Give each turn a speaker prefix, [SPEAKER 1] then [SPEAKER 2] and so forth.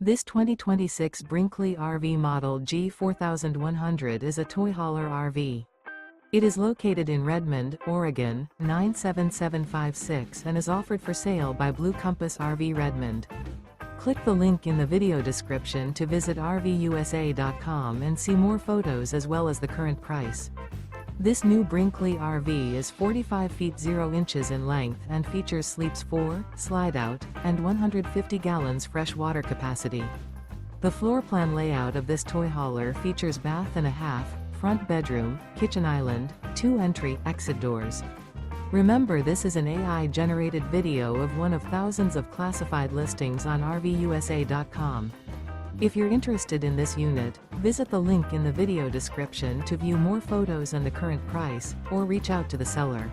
[SPEAKER 1] This 2026 Brinkley RV Model G 4100 is a toy hauler RV. It is located in Redmond, Oregon, 97756 and is offered for sale by Blue Compass RV Redmond. Click the link in the video description to visit RVUSA.com and see more photos as well as the current price. This new Brinkley RV is 45 feet 0 inches in length and features sleeps 4, slide-out, and 150 gallons fresh water capacity. The floor plan layout of this toy hauler features bath and a half, front bedroom, kitchen island, 2 entry/exit doors. Remember, this is an AI-generated video of one of thousands of classified listings on RVUSA.com. If you're interested in this unit, visit the link in the video description to view more photos and the current price, or reach out to the seller.